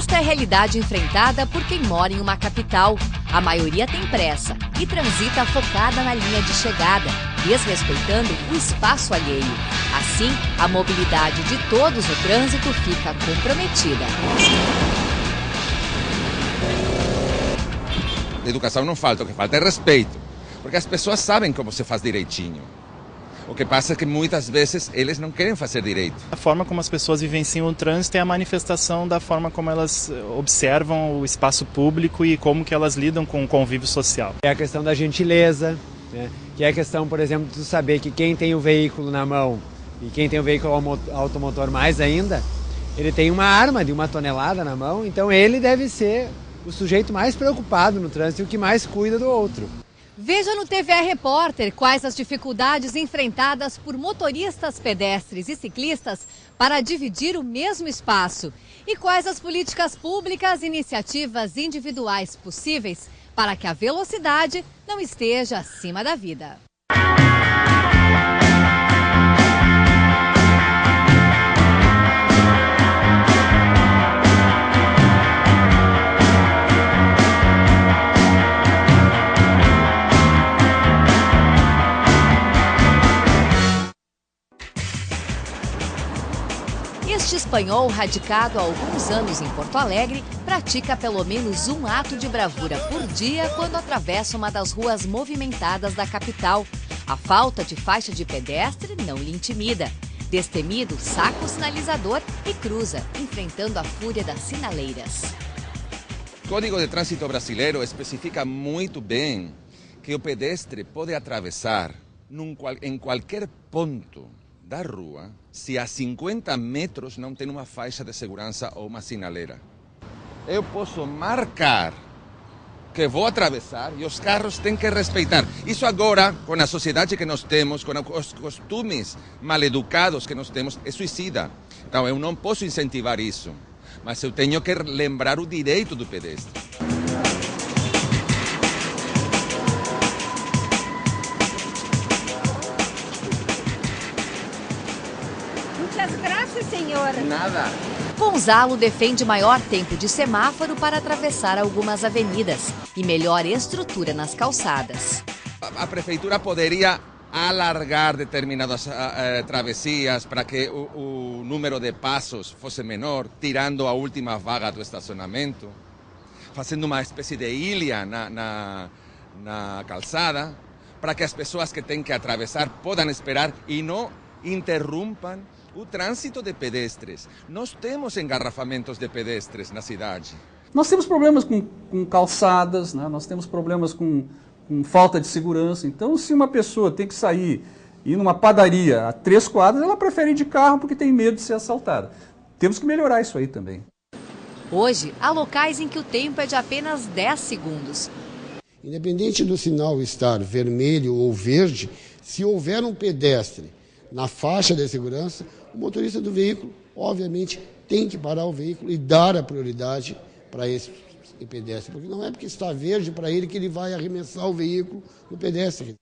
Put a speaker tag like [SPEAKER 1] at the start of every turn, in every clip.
[SPEAKER 1] Esta é a realidade enfrentada por quem mora em uma capital. A maioria tem pressa e transita focada na linha de chegada, desrespeitando o espaço alheio. Assim, a mobilidade de todos no trânsito fica comprometida.
[SPEAKER 2] Educação não falta, o que falta é respeito, porque as pessoas sabem como se faz direitinho. O que passa é que muitas vezes eles não querem fazer direito.
[SPEAKER 3] A forma como as pessoas vivenciam o trânsito é a manifestação da forma como elas observam o espaço público e como que elas lidam com o convívio social.
[SPEAKER 4] É a questão da gentileza, né? Que é a questão, por exemplo, de saber que quem tem o veículo na mão e quem tem o veículo automotor mais ainda, ele tem uma arma de 1 tonelada na mão, então ele deve ser o sujeito mais preocupado no trânsito e o que mais cuida do outro.
[SPEAKER 1] Veja no TVE Repórter quais as dificuldades enfrentadas por motoristas, pedestres e ciclistas para dividir o mesmo espaço e quais as políticas públicas e iniciativas individuais possíveis para que a velocidade não esteja acima da vida. Este espanhol, radicado há alguns anos em Porto Alegre, pratica pelo menos um ato de bravura por dia quando atravessa uma das ruas movimentadas da capital. A falta de faixa de pedestre não lhe intimida. Destemido, saca o sinalizador e cruza, enfrentando a fúria das sinaleiras.
[SPEAKER 2] O Código de Trânsito brasileiro especifica muito bem que o pedestre pode atravessar em qualquer ponto da rua se a 50 metros não tem uma faixa de segurança ou uma sinaleira. Eu posso marcar que vou atravessar e os carros têm que respeitar. Isso agora, com a sociedade que nós temos, com os costumes mal-educados que nós temos, é suicida. Então eu não posso incentivar isso, mas eu tenho que lembrar o direito do pedestre.
[SPEAKER 5] Muitas graças, senhora.
[SPEAKER 2] Nada.
[SPEAKER 1] Gonzalo defende maior tempo de semáforo para atravessar algumas avenidas e melhor estrutura nas calçadas.
[SPEAKER 2] A prefeitura poderia alargar determinadas travessias para que o número de passos fosse menor, tirando a última vaga do estacionamento, fazendo uma espécie de ilha na calçada, para que as pessoas que têm que atravessar possam esperar e não interrompam o trânsito de pedestres. Nós temos engarrafamentos de pedestres na cidade.
[SPEAKER 6] Nós temos problemas com calçadas, né? Nós temos problemas com falta de segurança. Então, se uma pessoa tem que sair e ir numa padaria a 3 quadras, ela prefere ir de carro porque tem medo de ser assaltada. Temos que melhorar isso aí também.
[SPEAKER 1] Hoje, há locais em que o tempo é de apenas 10 segundos.
[SPEAKER 7] Independente do sinal estar vermelho ou verde, se houver um pedestre na faixa de segurança, o motorista do veículo, obviamente, tem que parar o veículo e dar a prioridade para esse pedestre, porque não é porque está verde para ele que ele vai arremessar o veículo no pedestre.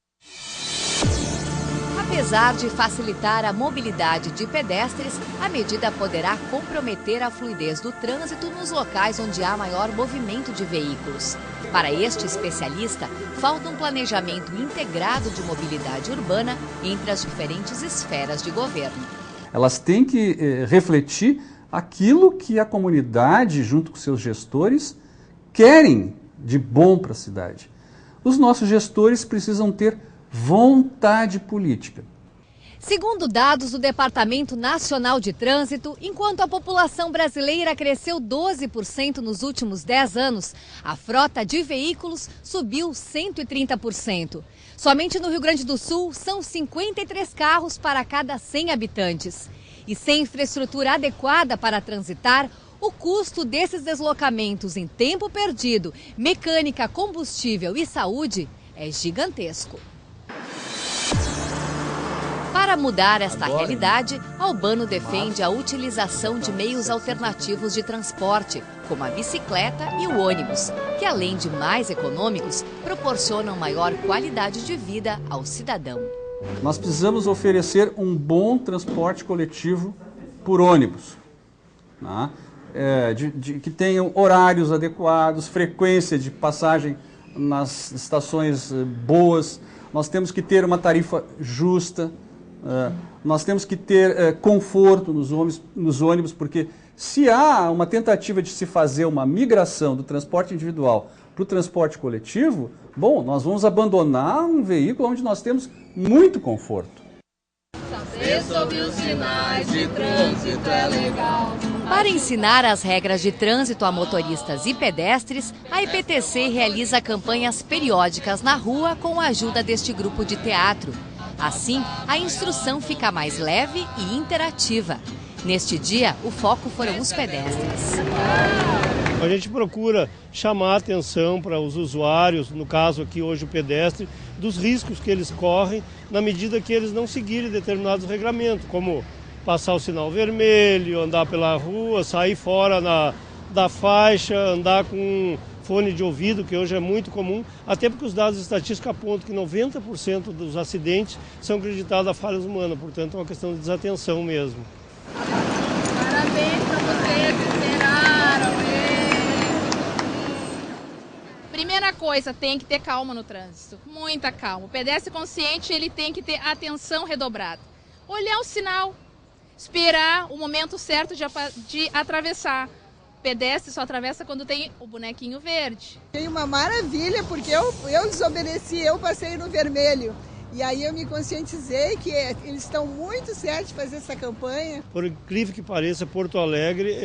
[SPEAKER 1] Apesar de facilitar a mobilidade de pedestres, a medida poderá comprometer a fluidez do trânsito nos locais onde há maior movimento de veículos. Para este especialista, falta um planejamento integrado de mobilidade urbana entre as diferentes esferas de governo.
[SPEAKER 6] Elas têm que refletir aquilo que a comunidade, junto com seus gestores, querem de bom para a cidade. Os nossos gestores precisam ter vontade política.
[SPEAKER 1] Segundo dados do Departamento Nacional de Trânsito, enquanto a população brasileira cresceu 12% nos últimos 10 anos, a frota de veículos subiu 130%. Somente no Rio Grande do Sul, são 53 carros para cada 100 habitantes. E sem infraestrutura adequada para transitar, o custo desses deslocamentos em tempo perdido, mecânica, combustível e saúde é gigantesco. Para mudar esta realidade, Albano defende a utilização de meios alternativos de transporte, como a bicicleta e o ônibus, que além de mais econômicos, proporcionam maior qualidade de vida ao cidadão.
[SPEAKER 6] Nós precisamos oferecer um bom transporte coletivo por ônibus, né? que tenham horários adequados, frequência de passagem nas estações boas. Nós temos que ter uma tarifa justa, nós temos que ter conforto nos ônibus, porque se há uma tentativa de se fazer uma migração do transporte individual para o transporte coletivo, bom, nós vamos abandonar um veículo onde nós temos muito conforto.
[SPEAKER 8] Saber sobre os sinais de trânsito é legal.
[SPEAKER 1] Para ensinar as regras de trânsito a motoristas e pedestres, a IPTC realiza campanhas periódicas na rua com a ajuda deste grupo de teatro. Assim, a instrução fica mais leve e interativa. Neste dia, o foco foram os pedestres.
[SPEAKER 9] A gente procura chamar a atenção para os usuários, no caso aqui hoje o pedestre, dos riscos que eles correm na medida que eles não seguirem determinados regramentos, como passar o sinal vermelho, andar pela rua, sair fora da faixa, andar com fone de ouvido, que hoje é muito comum, até porque os dados estatísticos apontam que 90% dos acidentes são acreditados a falhas humanas, portanto é uma questão de desatenção mesmo.
[SPEAKER 8] Parabéns para vocês, esperaram. Primeira coisa, tem que ter calma no trânsito, muita calma. O pedestre consciente, ele tem que ter atenção redobrada. Olhar o sinal, esperar o momento certo de atravessar. O pedestre só atravessa quando tem o bonequinho verde.
[SPEAKER 10] Foi uma maravilha, porque eu desobedeci, eu passei no vermelho. E aí eu me conscientizei que eles estão muito certos de fazer essa campanha.
[SPEAKER 9] Por incrível que pareça, Porto Alegre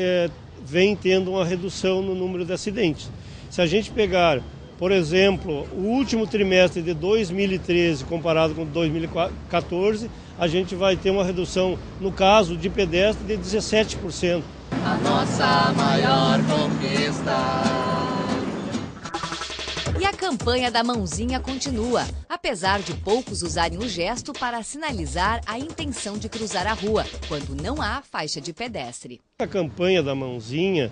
[SPEAKER 9] vem tendo uma redução no número de acidentes. Se a gente pegar, por exemplo, o último trimestre de 2013 comparado com 2014, a gente vai ter uma redução, no caso de pedestre, de 17%.
[SPEAKER 8] A nossa maior conquista.
[SPEAKER 1] E a campanha da mãozinha continua, apesar de poucos usarem o gesto para sinalizar a intenção de cruzar a rua, quando não há faixa de pedestre.
[SPEAKER 9] A campanha da mãozinha,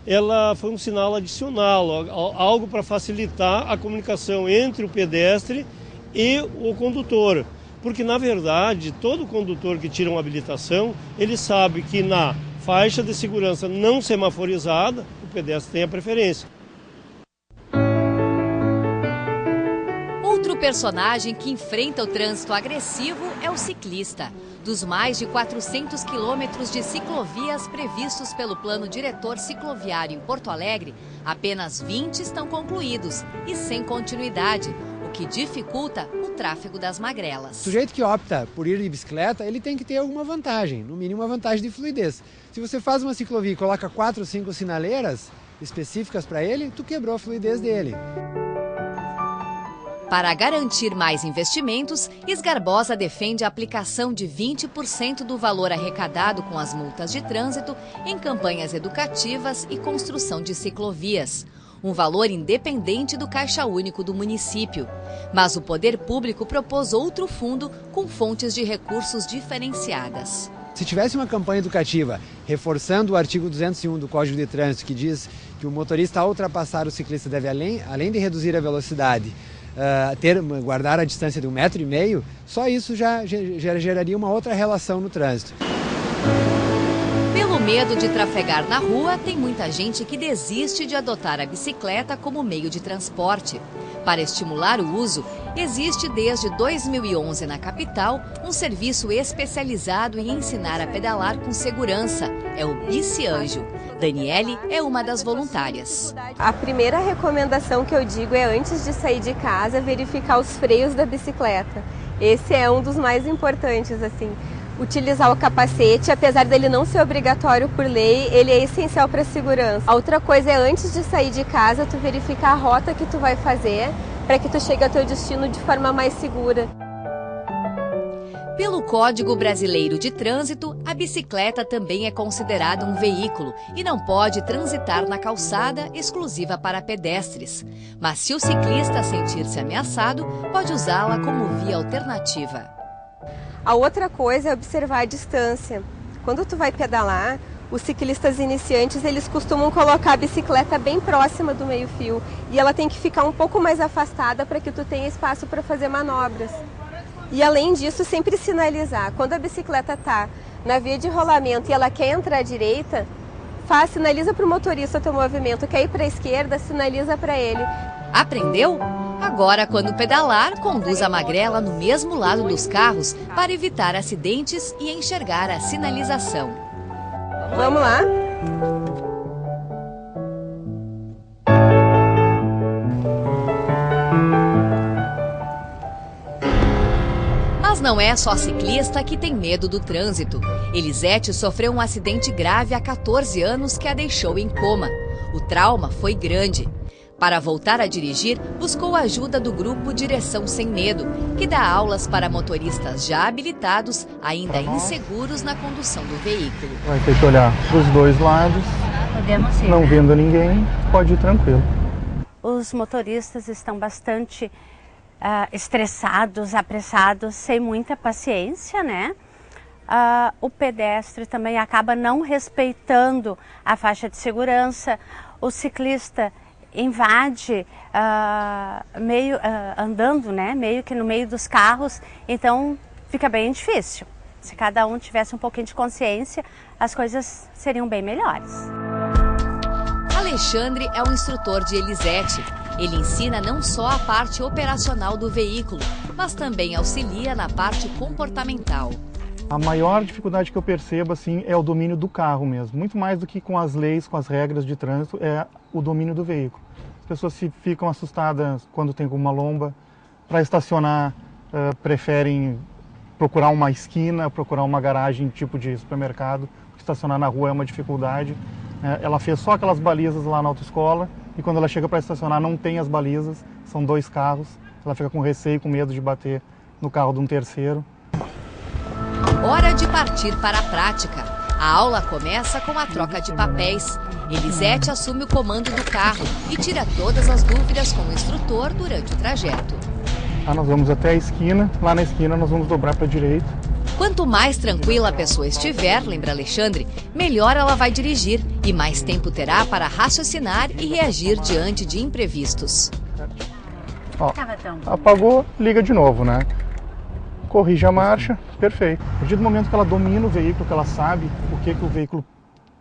[SPEAKER 9] ela foi um sinal adicional, algo para facilitar a comunicação entre o pedestre e o condutor. Porque, na verdade, todo condutor que tira uma habilitação, ele sabe que na faixa de segurança não semaforizada, o pedestre tem a preferência.
[SPEAKER 1] Outro personagem que enfrenta o trânsito agressivo é o ciclista. Dos mais de 400 quilômetros de ciclovias previstos pelo Plano Diretor Cicloviário em Porto Alegre, apenas 20 estão concluídos e sem continuidade, o que dificulta o tráfego das magrelas.
[SPEAKER 4] O sujeito que opta por ir de bicicleta, ele tem que ter alguma vantagem, no mínimo uma vantagem de fluidez. Se você faz uma ciclovia e coloca 4 ou 5 sinaleiras específicas para ele, tu quebrou a fluidez dele.
[SPEAKER 1] Para garantir mais investimentos, Esgarbosa defende a aplicação de 20% do valor arrecadado com as multas de trânsito em campanhas educativas e construção de ciclovias. Um valor independente do Caixa Único do município. Mas o poder público propôs outro fundo com fontes de recursos diferenciadas.
[SPEAKER 4] Se tivesse uma campanha educativa reforçando o artigo 201 do Código de Trânsito, que diz que o motorista, ao ultrapassar o ciclista, deve, além de reduzir a velocidade, guardar a distância de 1,5 m, só isso já geraria uma outra relação no trânsito.
[SPEAKER 1] Pelo medo de trafegar na rua, tem muita gente que desiste de adotar a bicicleta como meio de transporte. Para estimular o uso, existe desde 2011 na capital um serviço especializado em ensinar a pedalar com segurança. É o Bici Anjo. Daniele é uma das voluntárias.
[SPEAKER 11] A primeira recomendação que eu digo é, antes de sair de casa, verificar os freios da bicicleta. Esse é um dos mais importantes, assim. Utilizar o capacete, apesar dele não ser obrigatório por lei, ele é essencial para a segurança. A outra coisa é, antes de sair de casa, tu verificar a rota que tu vai fazer, para que tu chegue ao teu destino de forma mais segura.
[SPEAKER 1] Pelo Código Brasileiro de Trânsito, a bicicleta também é considerada um veículo e não pode transitar na calçada exclusiva para pedestres. Mas se o ciclista sentir-se ameaçado, pode usá-la como via alternativa.
[SPEAKER 11] A outra coisa é observar a distância. Quando tu vai pedalar, os ciclistas iniciantes, eles costumam colocar a bicicleta bem próxima do meio-fio e ela tem que ficar um pouco mais afastada para que tu tenha espaço para fazer manobras. E além disso, sempre sinalizar. Quando a bicicleta está na via de rolamento e ela quer entrar à direita, sinaliza para o motorista o teu movimento, quer ir para a esquerda, sinaliza para ele.
[SPEAKER 1] Aprendeu? Agora, quando pedalar, conduz a magrela no mesmo lado dos carros para evitar acidentes e enxergar a sinalização.
[SPEAKER 11] Vamos lá?
[SPEAKER 1] Mas não é só ciclista que tem medo do trânsito. Elisete sofreu um acidente grave há 14 anos que a deixou em coma. O trauma foi grande. Para voltar a dirigir, buscou a ajuda do grupo Direção Sem Medo, que dá aulas para motoristas já habilitados, ainda inseguros na condução do veículo.
[SPEAKER 12] Vai ter que olhar para os dois lados, não vendo ninguém, pode ir tranquilo.
[SPEAKER 13] Os motoristas estão bastante estressados, apressados, sem muita paciência, né? O pedestre também acaba não respeitando a faixa de segurança, o ciclista invade andando, né, meio que no meio dos carros, então fica bem difícil. Se cada um tivesse um pouquinho de consciência, as coisas seriam bem melhores.
[SPEAKER 1] Alexandre é o instrutor de Elisete. Ele ensina não só a parte operacional do veículo, mas também auxilia na parte comportamental.
[SPEAKER 12] A maior dificuldade que eu percebo assim, é o domínio do carro mesmo. Muito mais do que com as leis, com as regras de trânsito, é o domínio do veículo. As pessoas ficam assustadas quando tem alguma lomba. Para estacionar, preferem procurar uma esquina, procurar uma garagem tipo de supermercado. Estacionar na rua é uma dificuldade. Ela fez só aquelas balizas lá na autoescola e quando ela chega para estacionar não tem as balizas, são 2 carros. Ela fica com receio, com medo de bater no carro de um terceiro.
[SPEAKER 1] Hora de partir para a prática. A aula começa com a troca de papéis. Elisete assume o comando do carro e tira todas as dúvidas com o instrutor durante o trajeto.
[SPEAKER 12] Nós vamos até a esquina, lá na esquina nós vamos dobrar para a direita.
[SPEAKER 1] Quanto mais tranquila a pessoa estiver, lembra Alexandre, melhor ela vai dirigir e mais tempo terá para raciocinar e reagir diante de imprevistos.
[SPEAKER 12] Ó, apagou, liga de novo, né? Corrige a marcha, perfeito. A partir do momento que ela domina o veículo, que ela sabe o que o veículo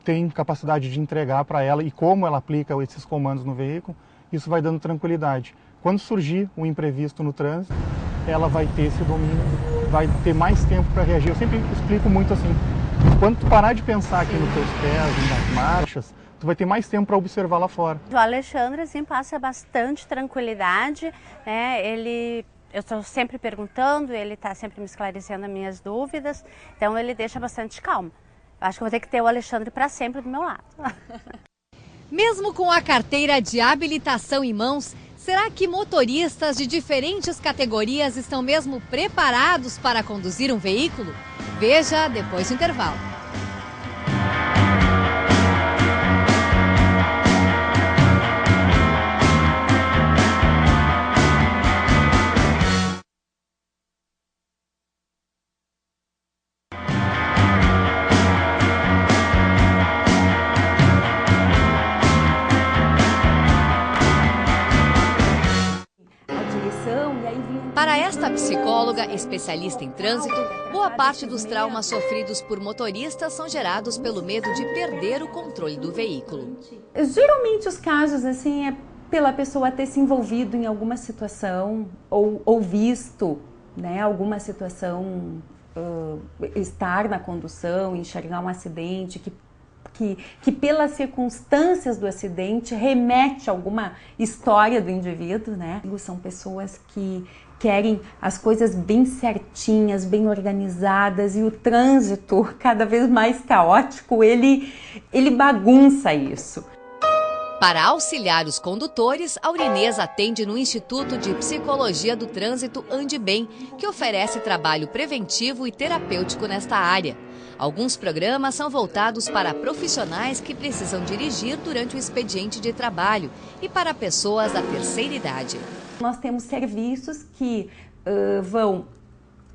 [SPEAKER 12] tem capacidade de entregar para ela e como ela aplica esses comandos no veículo, isso vai dando tranquilidade. Quando surgir um imprevisto no trânsito, ela vai ter esse domínio, vai ter mais tempo para reagir. Eu sempre explico muito assim, quando tu parar de pensar aqui nos teus pés, nas marchas, tu vai ter mais tempo para observar lá fora.
[SPEAKER 13] O Alexandre assim, passa bastante tranquilidade, né? Eu estou sempre perguntando, ele está sempre me esclarecendo as minhas dúvidas, então ele deixa bastante calmo. Acho que vou ter que ter o Alexandre para sempre do meu lado.
[SPEAKER 1] Mesmo com a carteira de habilitação em mãos, será que motoristas de diferentes categorias estão mesmo preparados para conduzir um veículo? Veja depois do intervalo. Para esta psicóloga especialista em trânsito, boa parte dos traumas sofridos por motoristas são gerados pelo medo de perder o controle do veículo.
[SPEAKER 14] Geralmente os casos assim é pela pessoa ter se envolvido em alguma situação ou visto, né, alguma situação, estar na condução, enxergar um acidente que pelas circunstâncias do acidente remete a alguma história do indivíduo, né? São pessoas que querem as coisas bem certinhas, bem organizadas, e o trânsito cada vez mais caótico, ele bagunça isso.
[SPEAKER 1] Para auxiliar os condutores, Aurinês atende no Instituto de Psicologia do Trânsito Ande Bem, que oferece trabalho preventivo e terapêutico nesta área. Alguns programas são voltados para profissionais que precisam dirigir durante o expediente de trabalho e para pessoas da terceira idade.
[SPEAKER 14] Nós temos serviços que vão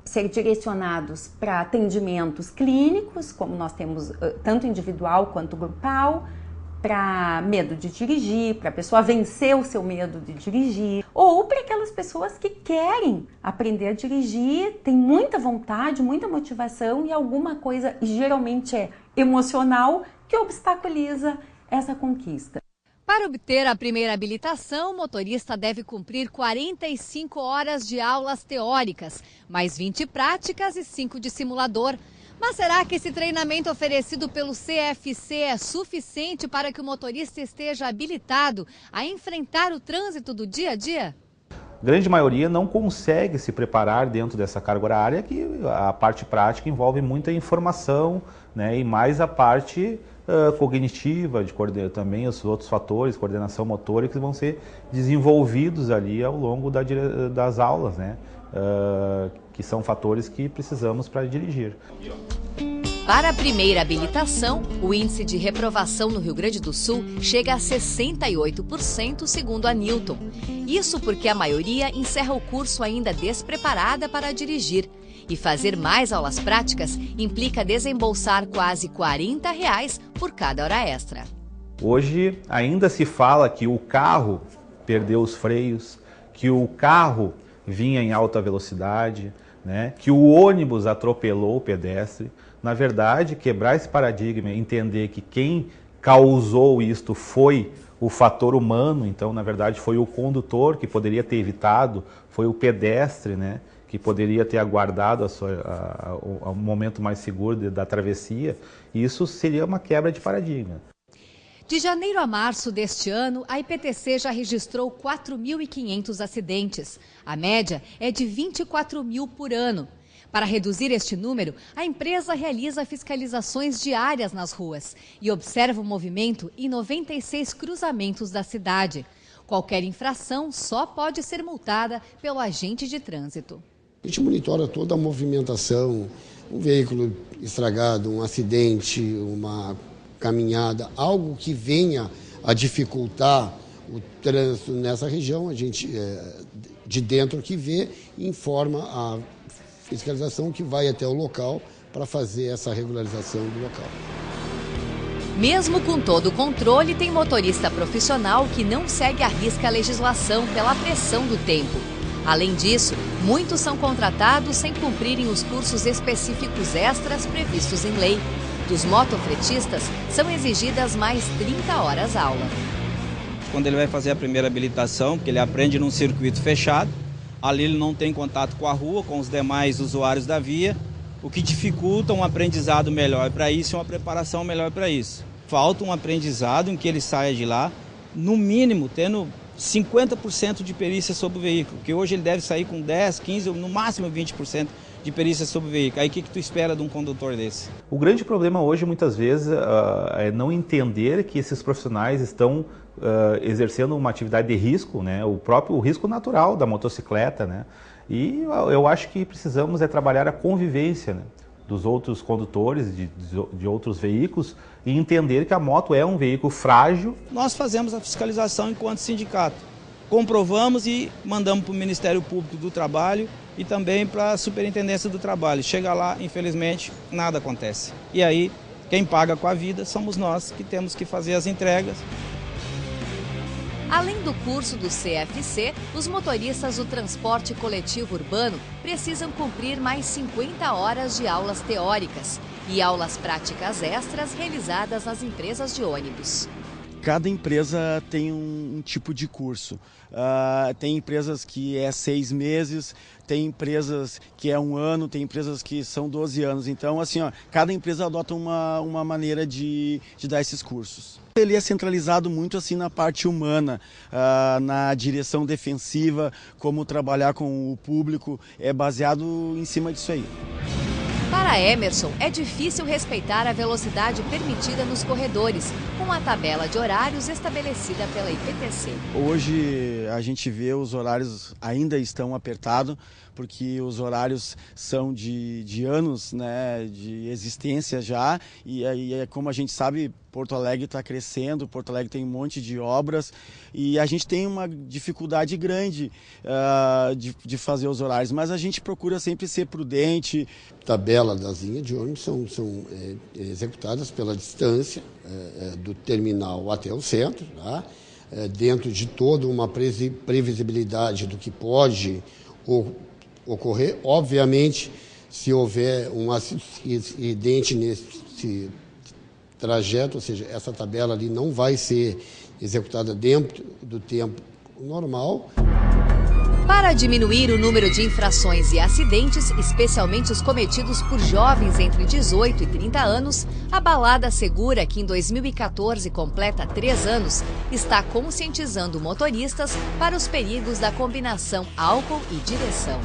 [SPEAKER 14] ser direcionados para atendimentos clínicos, como nós temos tanto individual quanto grupal, para medo de dirigir, para a pessoa vencer o seu medo de dirigir, ou para aquelas pessoas que querem aprender a dirigir, tem muita vontade, muita motivação e alguma coisa, geralmente é emocional, que obstaculiza essa conquista.
[SPEAKER 1] Para obter a primeira habilitação, o motorista deve cumprir 45 horas de aulas teóricas, mais 20 práticas e 5 de simulador. Mas será que esse treinamento oferecido pelo CFC é suficiente para que o motorista esteja habilitado a enfrentar o trânsito do dia a dia?
[SPEAKER 15] A grande maioria não consegue se preparar dentro dessa carga horária, que a parte prática envolve muita informação, né, e mais a parte cognitiva, também os outros fatores, coordenação motora, que vão ser desenvolvidos ali ao longo das aulas, né? Que são fatores que precisamos para dirigir.
[SPEAKER 1] Para a primeira habilitação, o índice de reprovação no Rio Grande do Sul chega a 68%, segundo a Newton. Isso porque a maioria encerra o curso ainda despreparada para dirigir. E fazer mais aulas práticas implica desembolsar quase R$40 por cada hora extra.
[SPEAKER 15] Hoje ainda se fala que o carro perdeu os freios, que o carro vinha em alta velocidade, né? Que o ônibus atropelou o pedestre. Na verdade, quebrar esse paradigma, entender que quem causou isto foi o fator humano, então na verdade foi o condutor que poderia ter evitado, foi o pedestre, né? Que poderia ter aguardado o momento mais seguro da travessia, e isso seria uma quebra de paradigma.
[SPEAKER 1] De janeiro a março deste ano, a IPTC já registrou 4.500 acidentes. A média é de 24 mil por ano. Para reduzir este número, a empresa realiza fiscalizações diárias nas ruas e observa o movimento em 96 cruzamentos da cidade. Qualquer infração só pode ser multada pelo agente de trânsito.
[SPEAKER 7] A gente monitora toda a movimentação, um veículo estragado, um acidente, uma caminhada, algo que venha a dificultar o trânsito nessa região, a gente de dentro que vê e informa a fiscalização que vai até o local para fazer essa regularização do local.
[SPEAKER 1] Mesmo com todo o controle, tem motorista profissional que não segue à risca a legislação pela pressão do tempo. Além disso, muitos são contratados sem cumprirem os cursos específicos extras previstos em lei. Dos motofretistas, são exigidas mais 30 horas aula.
[SPEAKER 16] Quando ele vai fazer a primeira habilitação, porque ele aprende num circuito fechado, ali ele não tem contato com a rua, com os demais usuários da via, o que dificulta um aprendizado melhor para isso e uma preparação melhor para isso. Falta um aprendizado em que ele saia de lá, no mínimo, tendo 50% de perícia sobre o veículo, que hoje ele deve sair com 10, 15 ou no máximo 20% de perícia sobre o veículo. Aí o que tu espera de um condutor desse?
[SPEAKER 15] O grande problema hoje, muitas vezes, é não entender que esses profissionais estão exercendo uma atividade de risco, né? O risco natural da motocicleta, né? E eu acho que precisamos trabalhar a convivência, né, dos outros condutores, de outros veículos, e entender que a moto é um veículo frágil.
[SPEAKER 16] Nós fazemos a fiscalização enquanto sindicato. Comprovamos e mandamos para o Ministério Público do Trabalho e também para a Superintendência do Trabalho. Chega lá, infelizmente, nada acontece. E aí, quem paga com a vida somos nós que temos que fazer as entregas.
[SPEAKER 1] Além do curso do CFC, os motoristas do transporte coletivo urbano precisam cumprir mais 50 horas de aulas teóricas e aulas práticas extras realizadas nas empresas de ônibus.
[SPEAKER 17] Cada empresa tem um tipo de curso. Tem empresas que é 6 meses, tem empresas que é 1 ano, tem empresas que são 12 anos. Então, assim, cada empresa adota uma maneira de dar esses cursos. Ele é centralizado muito assim na parte humana, na direção defensiva, como trabalhar com o público, é baseado em cima disso aí.
[SPEAKER 1] Para Emerson, é difícil respeitar a velocidade permitida nos corredores, com a tabela de horários estabelecida pela IPTC.
[SPEAKER 17] Hoje a gente vê os horários ainda estão apertados, porque os horários são de anos, né, de existência já, e aí, como a gente sabe, Porto Alegre está crescendo, Porto Alegre tem um monte de obras e a gente tem uma dificuldade grande de fazer os horários, mas a gente procura sempre ser prudente.
[SPEAKER 7] Tabela das linhas de ônibus são executadas pela distância do terminal até o centro, tá? Dentro de toda uma previsibilidade do que pode ocorrer. Obviamente, se houver um acidente nesse trajeto, ou seja, essa tabela ali não vai ser executada dentro do tempo normal.
[SPEAKER 1] Para diminuir o número de infrações e acidentes, especialmente os cometidos por jovens entre 18 e 30 anos, a Balada Segura, que em 2014 completa 3 anos, está conscientizando motoristas para os perigos da combinação álcool e direção.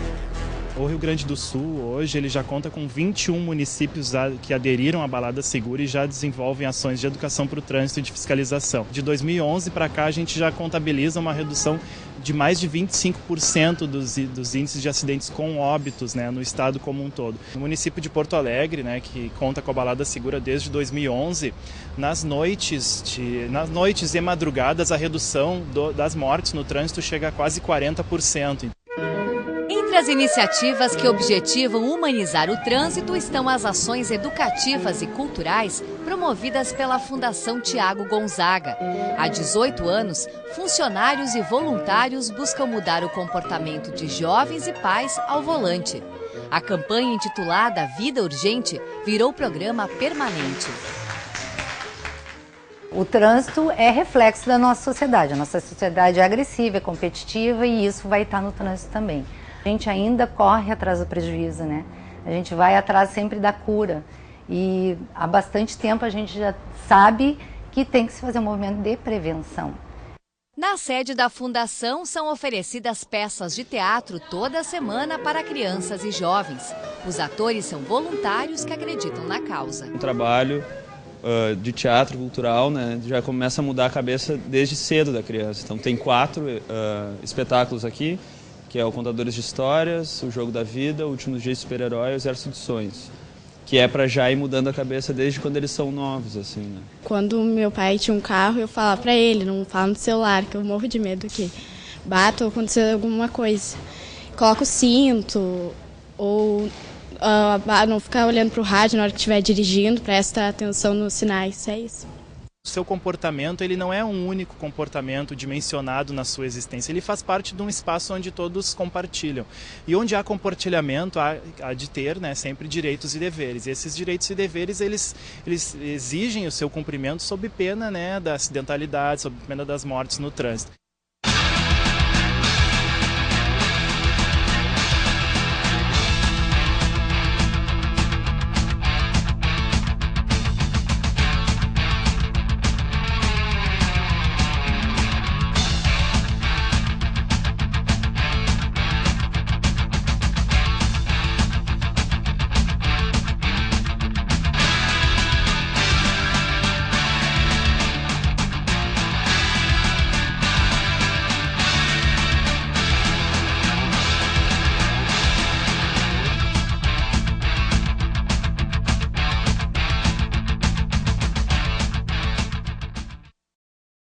[SPEAKER 3] O Rio Grande do Sul, hoje, ele já conta com 21 municípios que aderiram à Balada Segura e já desenvolvem ações de educação para o trânsito e de fiscalização. De 2011 para cá, a gente já contabiliza uma redução de mais de 25% dos índices de acidentes com óbitos, né, no estado como um todo. No município de Porto Alegre, né, que conta com a Balada Segura desde 2011, nas noites e madrugadas, a redução das mortes no trânsito chega a quase 40%.
[SPEAKER 1] Entre as iniciativas que objetivam humanizar o trânsito estão as ações educativas e culturais promovidas pela Fundação Tiago Gonzaga. Há 18 anos, funcionários e voluntários buscam mudar o comportamento de jovens e pais ao volante. A campanha intitulada Vida Urgente virou programa permanente.
[SPEAKER 18] O trânsito é reflexo da nossa sociedade. A nossa sociedade é agressiva, é competitiva e isso vai estar no trânsito também. A gente ainda corre atrás do prejuízo, né? A gente vai atrás sempre da cura. E há bastante tempo a gente já sabe que tem que se fazer um movimento de prevenção.
[SPEAKER 1] Na sede da Fundação são oferecidas peças de teatro toda semana para crianças e jovens. Os atores são voluntários que acreditam na causa.
[SPEAKER 19] Um trabalho de teatro cultural, né, já começa a mudar a cabeça desde cedo da criança. Então tem 4 espetáculos aqui, que é o Contadores de Histórias, o Jogo da Vida, o Últimos Dias de Super-Herói e o Exército de Sonhos, que é para já ir mudando a cabeça desde quando eles são novos, assim, né?
[SPEAKER 20] Quando meu pai tinha um carro, eu falava para ele, não fala no celular, que eu morro de medo que bata ou acontecer alguma coisa. Coloca o cinto, ou não ficar olhando para o rádio na hora que estiver dirigindo, presta atenção nos sinais, é isso.
[SPEAKER 3] O seu comportamento, ele não é um único comportamento dimensionado na sua existência, ele faz parte de um espaço onde todos compartilham. E onde há compartilhamento, há de ter, né, sempre direitos e deveres. E esses direitos e deveres, eles exigem o seu cumprimento sob pena, né, da acidentalidade, sob pena das mortes no trânsito.